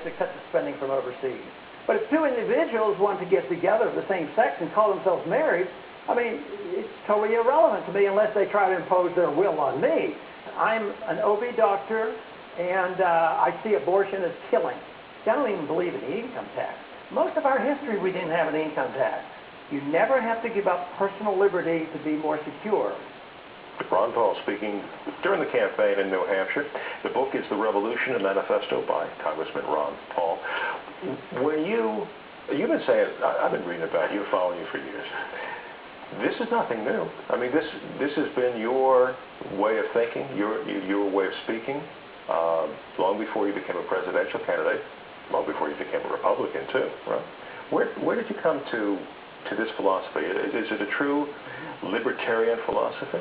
except the spending from overseas. But if two individuals want to get together of the same sex and call themselves married, I mean, it's totally irrelevant to me unless they try to impose their will on me. I'm an OB doctor, and I see abortion as killing. I don't even believe in the income tax. Most of our history, we didn't have an income tax. You never have to give up personal liberty to be more secure. Ron Paul speaking during the campaign in New Hampshire. The book is The Revolution, a Manifesto by Congressman Ron Paul. When you've been saying, I've been reading about you, following you for years. This is nothing new. I mean, this has been your way of thinking, your way of speaking, long before you became a presidential candidate, long before you became a Republican too, right? Where did you come to this philosophy? Is it a true libertarian philosophy?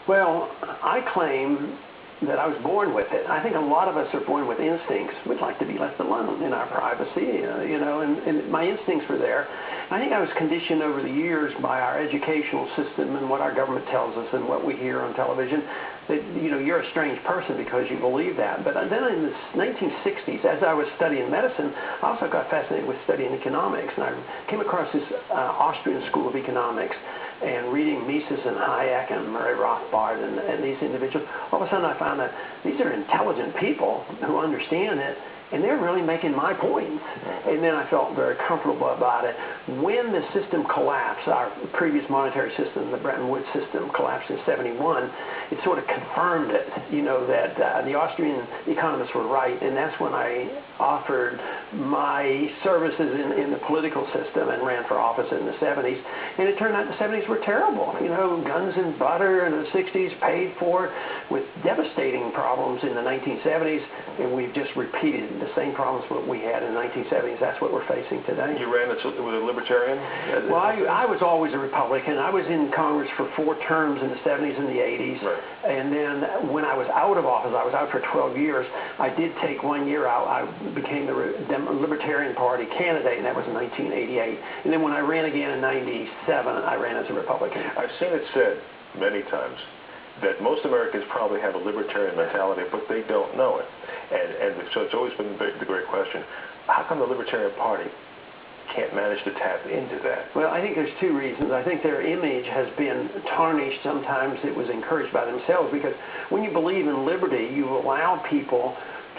Well, I claim that I was born with it. I think a lot of us are born with instincts. We'd like to be left alone in our privacy, and my instincts were there. I think I was conditioned over the years by our educational system and what our government tells us and what we hear on television that, you're a strange person because you believe that. But then in the 1960s, as I was studying medicine, I also got fascinated with studying economics, and I came across this Austrian school of economics and reading Mises and Hayek and Murray Rothbard and these individuals. All of a sudden I found that these are intelligent people who understand it, and they're really making my points. And then I felt very comfortable about it. When the system collapsed, our previous monetary system, the Bretton Woods system, collapsed in '71, it sort of confirmed it, that the Austrian economists were right. And that's when I offered my services in the political system and ran for office in the '70s. And it turned out the '70s were terrible. Guns and butter in the '60s paid for with devastating problems in the 1970s. And we've just repeated the same problems what we had in the 1970s. That's what we're facing today. You ran with a libertarian? Well, I was always a Republican. I was in Congress for 4 terms in the 70s and the 80s. Right. And then when I was out of office, I was out for 12 years, I did take 1 year out. I became the Libertarian Party candidate, and that was in 1988. And then when I ran again in 97, I ran as a Republican. I've seen it said many times that most Americans probably have a libertarian mentality, but they don't know it. And so it's always been the great question, how come the Libertarian Party can't manage to tap into that? Well, I think there's 2 reasons. I think their image has been tarnished. Sometimes it was encouraged by themselves, because when you believe in liberty, you allow people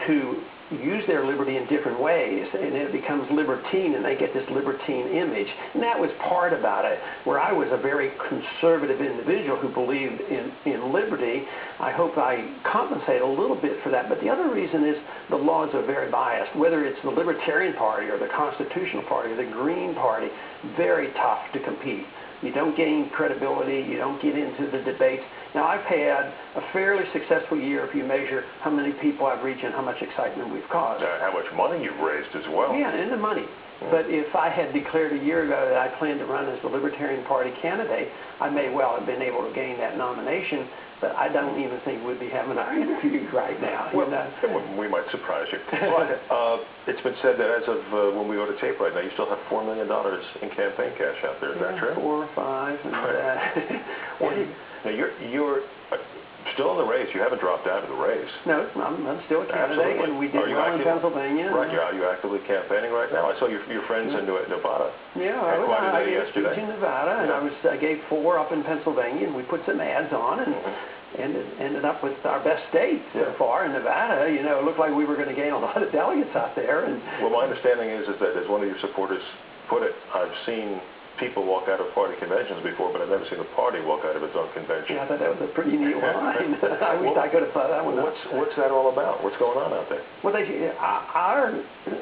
to use their liberty in different ways, and it becomes libertine, and they get this libertine image. And that was part about it, where I was a very conservative individual who believed in liberty. I hope I compensate a little bit for that. But the other reason is the laws are very biased, whether it's the Libertarian Party or the Constitutional Party or the Green Party, very tough to compete. You don't gain credibility. You don't get into the debates. Now, I've had a fairly successful year if you measure how many people I've reached and how much excitement we've caused. How much money you've raised as well. Yeah, and the money. But if I had declared a year ago that I planned to run as the Libertarian Party candidate, I may well have been able to gain that nomination, but I don't even think we'd be having our interview right now. Well, we might surprise you. But it's been said that as of when we go to tape right now, you still have $4 million in campaign cash out there. Is that true? 4 or 5. And, now, you're still in the race. You haven't dropped out of the race. No, I'm still a candidate. Absolutely. And we did well in Pennsylvania. Right. Are you actively campaigning right now? I saw your friends in Nevada. Yeah, I did a speech in Nevada, and yeah. I gave 4 up in Pennsylvania, and we put some ads on, and ended up with our best state so far in Nevada. It looked like we were going to gain a lot of delegates out there. And well, my understanding is that, as one of your supporters put it, I've seen people walk out of party conventions before, but I've never seen a party walk out of its own convention. Yeah, I thought that was a pretty neat line. I wish I could have thought that one. What's that all about? What's going on out there? Well, our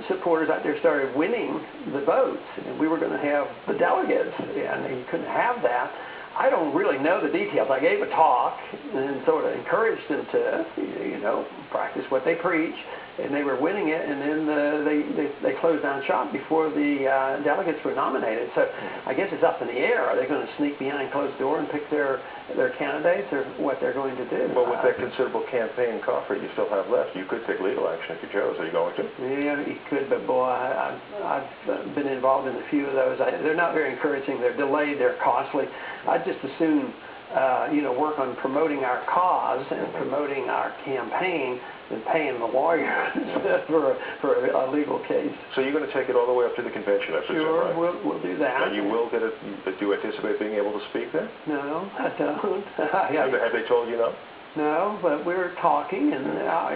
supporters out there started winning the votes, and we were going to have the delegates, and you couldn't have that. I don't really know the details. I gave a talk and sort of encouraged them to, practice what they preach, and they were winning it, and then they closed down shop before the delegates were nominated. So I guess it's up in the air. Are they going to sneak behind closed door and pick their candidates, or what they're going to do? Well, with that considerable campaign coffers you still have left, you could take legal action if you chose. Are you going to? Yeah, you could, but boy, I've been involved in a few of those. They're not very encouraging. They're delayed. They're costly. I'd just as soon work on promoting our cause and promoting our campaign than paying the lawyer for a legal case. So you're going to take it all the way up to the convention, I presume, Sure, right? we'll do that. And you will get it. Do you anticipate being able to speak there? No, I don't. Have they told you no? No, but we're talking, and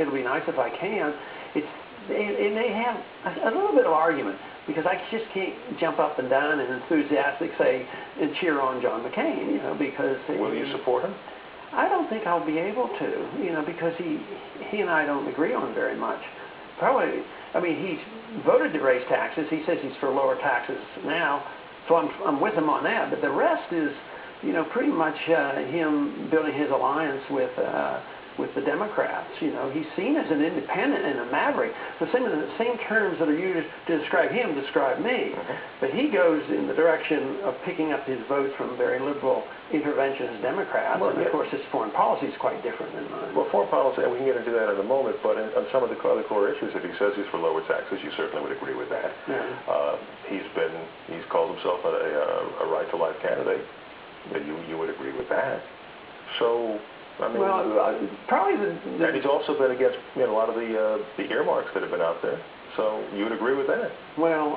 it'll be nice if I can. And they have a little bit of argument, because I just can't jump up and down and enthusiastically say and cheer on John McCain, because... Will you support him? I don't think I'll be able to, because he and I don't agree on very much. Probably, he's voted to raise taxes. He says he's for lower taxes now, so I'm with him on that. But the rest is, pretty much him building his alliance with the Democrats. He's seen as an independent and a maverick. The same terms that are used to describe him describe me. But he goes in the direction of picking up his votes from very liberal interventionist Democrats. Well, and of course, his foreign policy is quite different than mine. Well, foreign policy, and we can get into that in a moment, but on some of the other core issues, if he says he's for lower taxes, you certainly would agree with that. Yeah. He's called himself a right-to-life candidate. You would agree with that. So... probably and he's also been against a lot of the earmarks that have been out there. So you would agree with that? Well,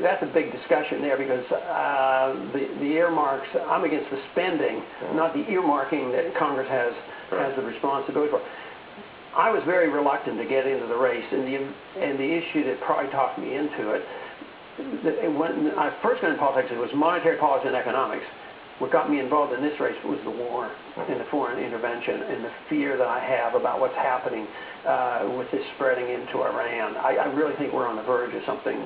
that's a big discussion there, because the earmarks, I'm against the spending, not the earmarking that Congress has the responsibility for. I was very reluctant to get into the race, and the issue that probably talked me into it, when I first got into politics, it was monetary policy and economics. What got me involved in this race was the war and the foreign intervention and the fear that I have about what's happening with this spreading into Iran. I really think we're on the verge of something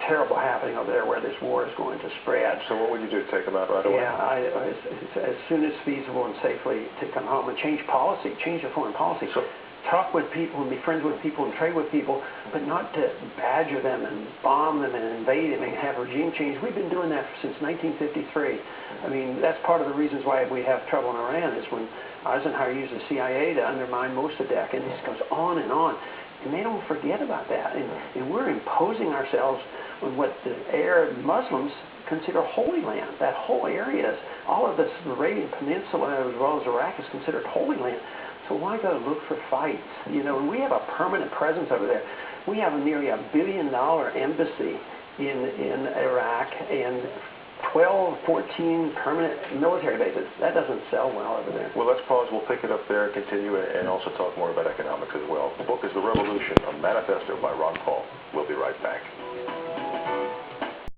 terrible happening over there, where this war is going to spread. So what would you do, take them out right away? Yeah, as soon as feasible and safely to come home and change policy, change the foreign policy. So, talk with people and be friends with people and trade with people, but not to badger them and bomb them and invade them and have regime change. We've been doing that since 1953. That's part of the reasons why we have trouble in Iran, is when Eisenhower used the CIA to undermine Mossadegh, and this goes on. And they don't forget about that. And we're imposing ourselves on what the Arab Muslims consider Holy Land. That whole area, all of this Arabian Peninsula as well as Iraq, is considered Holy Land. So why go look for fights? And we have a permanent presence over there. We have nearly $1 billion embassy in Iraq and 12, 14 permanent military bases. That doesn't sell well over there. Well, let's pause. We'll pick it up there and continue, and also talk more about economics as well. The book is The Revolution, a manifesto by Ron Paul. We'll be right back.